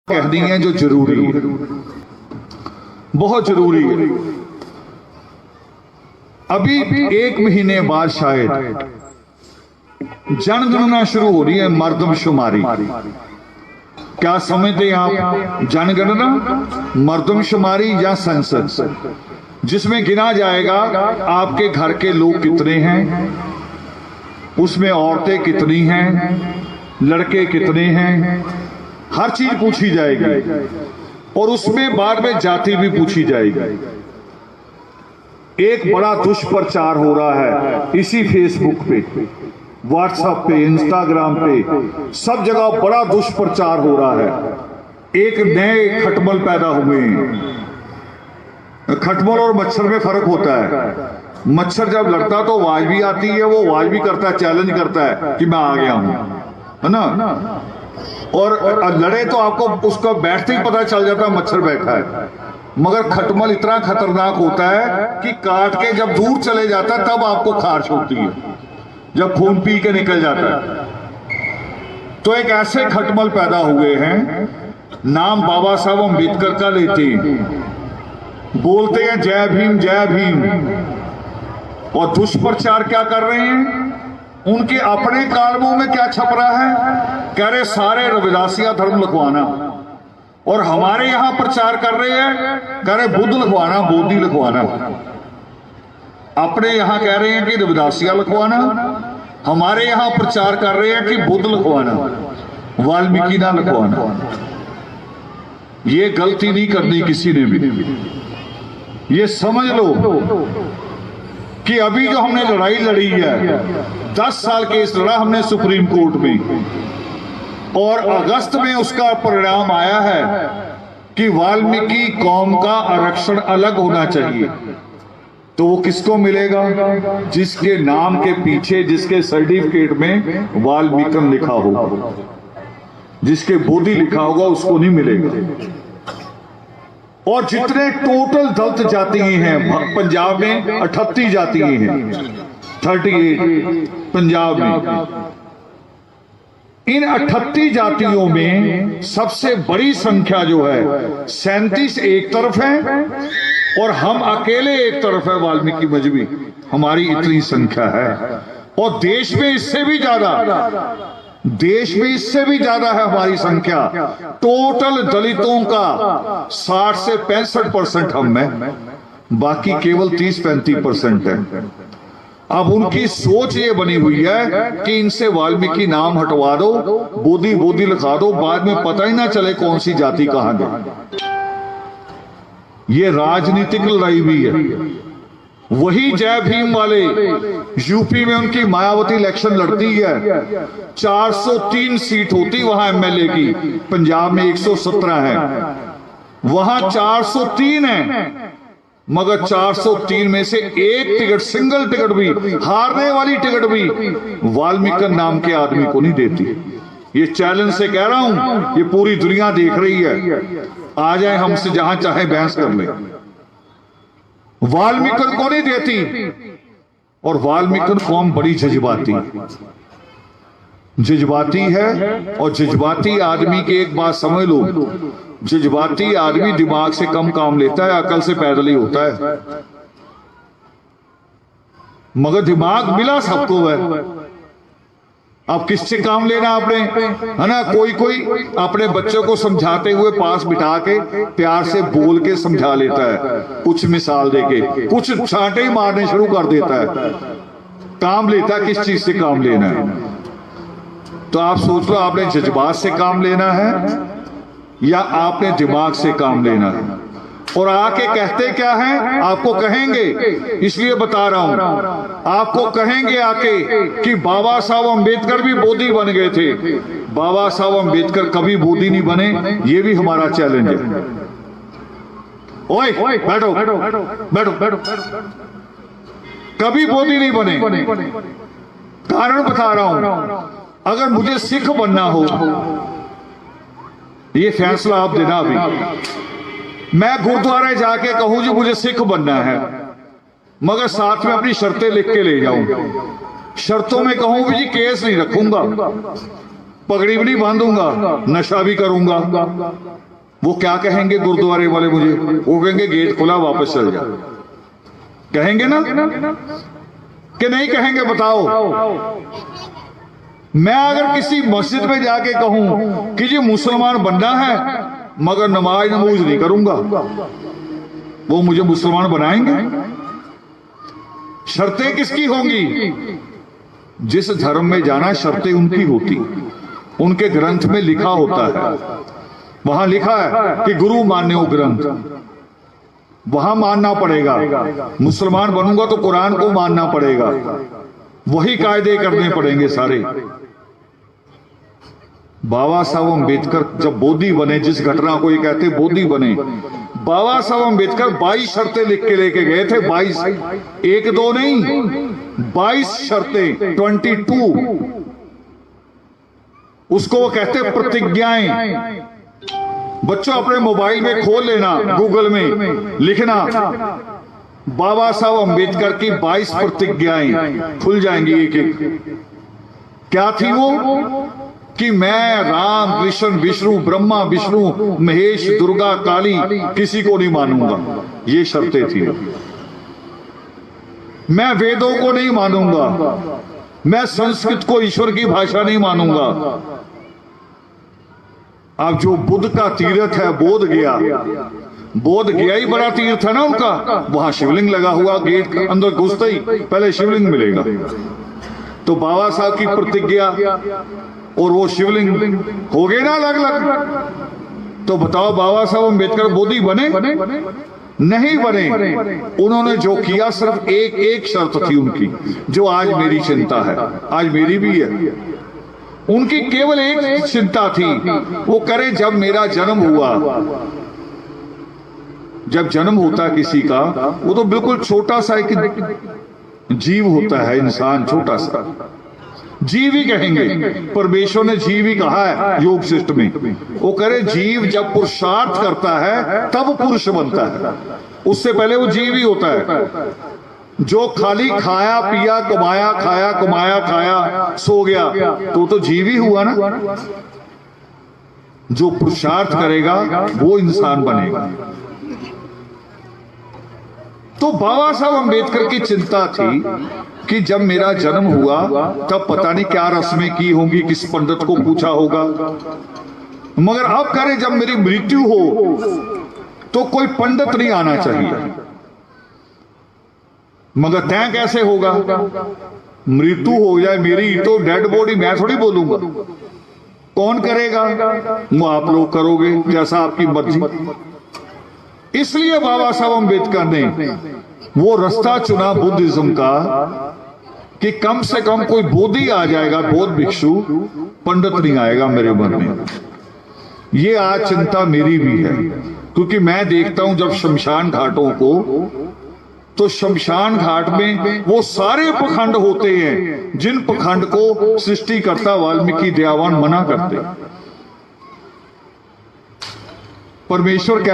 कह दी हैं जो जरूरी है, बहुत जरूरी है। अभी 1 महीने बाद शायद जनगणना शुरू हो रही है, मर्दमशुमारी। क्या समझते हैं आप? जनगणना, मर्दमशुमारी या सेंसस, जिसमें गिना जाएगा आपके घर के लोग कितने हैं, उसमें औरतें कितनी हैं, लड़के कितने हैं, हर चीज पूछी जाएगी और उसमें बाद में जाति भी पूछी जाएगी। एक बड़ा दुष्प्रचार हो रहा है इसी फेसबुक पे, व्हाट्सएप पे, इंस्टाग्राम पे, सब जगह बड़ा दुष्प्रचार हो रहा है। एक नए खटमल पैदा हुए हैं। खटमल और मच्छर में फर्क होता है। मच्छर जब लड़ता तो आवाज भी आती है, वो आवाज भी करता है, चैलेंज करता है कि मैं आ गया हूं, है ना। और लड़े तो आपको उसका बैठते ही पता चल जाता है मच्छर बैठा है। मगर खटमल इतना खतरनाक होता है कि काट के जब दूर चले जाता है तब आपको खारिश होती है, जब खून पी के निकल जाता है। तो एक ऐसे खटमल पैदा हुए हैं, नाम बाबा साहब अम्बेडकर का लेते हैं, बोलते हैं जय भीम जय भीम, और दुष्प्रचार क्या कर रहे हैं? उनके अपने कालमों में क्या छप रहा है? कह रहे सारे रविदासिया धर्म लिखवाना, और हमारे यहां प्रचार कर रहे हैं, कह रहे बुद्ध लिखवाना, बोधि लिखवाना। अपने यहां कह रहे हैं कि रविदासिया लिखवाना, हमारे यहां प्रचार कर रहे हैं कि बुद्ध लिखवाना, वाल्मीकि ना लिखवाना। ये गलती नहीं करनी किसी ने भी। ये समझ लो कि अभी जो हमने लड़ाई लड़ी है, 10 साल केस लड़ा हमने सुप्रीम कोर्ट में, और अगस्त में उसका परिणाम आया है कि वाल्मीकि कौम का आरक्षण अलग होना चाहिए। तो वो किसको मिलेगा? जिसके नाम के पीछे, जिसके सर्टिफिकेट में वाल्मीकि लिखा होगा, जिसके बोधि लिखा होगा उसको नहीं मिलेगा। और जितने टोटल दलित जातियां हैं पंजाब में, 38 जातियां हैं, 38 पंजाब में। इन 38 जातियों में सबसे बड़ी संख्या जो है 37 एक तरफ है, और हम अकेले एक तरफ है, वाल्मीकि मजहबी। हमारी इतनी संख्या है, और देश में इससे भी ज्यादा, देश में इससे भी ज्यादा है हमारी संख्या। टोटल दलितों का 60 से 65% हम हैं, बाकी केवल 30-35% है। अब उनकी सोच ये बनी हुई है कि इनसे वाल्मीकि नाम हटवा दो, बोधि बोधि लिखा दो, बाद में पता ही ना चले कौन सी जाति कहां गई। ये राजनीतिक लड़ाई भी है। वही जय भीम वाले यूपी में उनकी मायावती इलेक्शन लड़ती है, 403 सीट होती वहां एमएलए की, पंजाब में 117 है, वहां 403 है, मगर 403 में से एक टिकट, सिंगल टिकट भी, हारने वाली टिकट भी वाल्मीकि नाम के आदमी को नहीं देती। ये चैलेंज से कह रहा हूं, ये पूरी दुनिया देख रही है, आ जाए हमसे जहां चाहे बहस कर ले, वाल्मीकि को नहीं देती। और वाल्मीकि कौम बड़ी जज्बाती है, और जज्बाती आदमी की एक बात समझ लो, जज्बाती आदमी दिमाग से कम काम लेता है, अकल से पैदल ही होता है। मगर दिमाग मिला सबको है। अब किससे काम लेना आपने, है ना। कोई अपने बच्चों को समझाते हुए पास बिठा के प्यार से बोल के समझा लेता है, कुछ मिसाल देके, कुछ छांटे ही मारने शुरू कर देता है, काम लेता है किस चीज से काम लेना है। तो आप सोच लो, आपने जज्बात से काम लेना है या आपने दिमाग से काम लेना है। और आके कहते क्या है, आपको कहेंगे, इसलिए बता रहा हूं, आपको कहेंगे आके कि बाबा साहब अम्बेडकर भी बोधि बन गए थे। बाबा साहब अम्बेडकर कभी बोधि नहीं बने, ये भी हमारा चैलेंज है। ओए बैठो बैठो बैठो बैठो, कभी बोधि नहीं बने। कारण बता रहा हूं, अगर मुझे सिख बनना हो, ये फैसला आप देना। अभी मैं गुरुद्वारे जाके कहूं जी मुझे सिख बनना है, मगर साथ में अपनी शर्तें लिख के ले जाऊं, शर्तों में कहूं भी जी केस नहीं रखूंगा, पगड़ी भी नहीं बांधूंगा, नशा भी करूंगा। वो क्या कहेंगे गुरुद्वारे वाले मुझे? वो कहेंगे गेट खुला, वापस चल जा। कहेंगे ना कि नहीं कहेंगे? बताओ। मैं अगर किसी मस्जिद में जाके कहूं कि जी मुसलमान बनना है मगर नमाज नमूज नहीं करूंगा, वो मुझे मुसलमान बनाएंगे? शर्तें किसकी होंगी? जिस धर्म में जाना शर्तें उनकी होती, उनके ग्रंथ में लिखा होता है। वहां लिखा है कि गुरु मान्य हो ग्रंथ, वहां मानना पड़ेगा। मुसलमान बनूंगा तो कुरान को मानना पड़ेगा, वही कायदे करने पड़ेंगे सारे। बाबा साहब अम्बेडकर जब बोधी बने, जिस घटना को ये कहते बोधी बने, बाबा साहब अम्बेडकर 22 शर्तें लिख के लेके गए थे। 22, एक दो नहीं, 22 शर्तें, 22। उसको वो कहते प्रतिज्ञाएं। बच्चों अपने मोबाइल में खोल लेना, गूगल में लिखना बाबा साहब अम्बेडकर की 22 प्रतिज्ञाएं, खुल जाएंगी एक एक। क्या थी वो? कि मैं राम कृष्ण विष्णु ब्रह्मा विष्णु महेश दुर्गा काली किसी को नहीं मानूंगा, ये शर्तें थी। मैं वेदों को नहीं मानूंगा, मैं संस्कृत को ईश्वर की भाषा नहीं मानूंगा। अब जो बुद्ध का तीर्थ है बोध गया, बोध गया ही बड़ा तीर्थ है ना उनका, वहां शिवलिंग लगा हुआ, गेट के अंदर घुसते ही पहले शिवलिंग मिलेगा। तो बाबा साहब की प्रतिज्ञा और वो शिवलिंग हो गए ना अलग अलग। तो बताओ बाबा साहब अम्बेडकर बोधी बने? नहीं बने। उन्होंने जो किया सिर्फ एक शर्त थी उनकी, जो आज मेरी चिंता है, आज मेरी भी है। उनकी केवल एक चिंता थी, वो करे जब मेरा जन्म हुआ, जब जन्म होता किसी का, वो तो बिल्कुल छोटा सा एक जीव होता है, इंसान छोटा सा जीव ही कहेंगे, परमेश्वर ने जीव ही कहा है योग सिस्टम में। वो करे जीव जब पुरुषार्थ करता है तब पुरुष बनता है, उससे पहले वो जीव ही होता है। जो खाली खाया पिया कमाया, खाया कमाया खाया सो गया, तो जीव ही हुआ ना। जो पुरुषार्थ करेगा वो इंसान बनेगा। तो बाबा साहब अम्बेडकर की चिंता थी कि जब मेरा जन्म हुआ तब पता नहीं क्या रस्में की होंगी, किस पंडित को पूछा होगा, मगर अब करे जब मेरी मृत्यु हो तो कोई पंडित नहीं आना चाहिए। मगर तय कैसे होगा? मृत्यु हो जाए मेरी तो डेड बॉडी मैं थोड़ी बोलूंगा, कौन करेगा? वो आप लोग करोगे, जैसा आपकी मर्जी। इसलिए बाबा साहब अम्बेडकर ने वो रास्ता चुना बुद्धिज्म का कि कम से कम कोई बोधि आ जाएगा, बौद्ध भिक्षु, पंडित नहीं आएगा मेरे मन में। ये आज चिंता मेरी भी है, क्योंकि मैं देखता हूं जब शमशान घाटों को, तो शमशान घाट में वो सारे पखंड होते हैं जिन पखंड को सृष्टिकर्ता वाल्मीकि दयावान मना करते। परमेश्वर क्या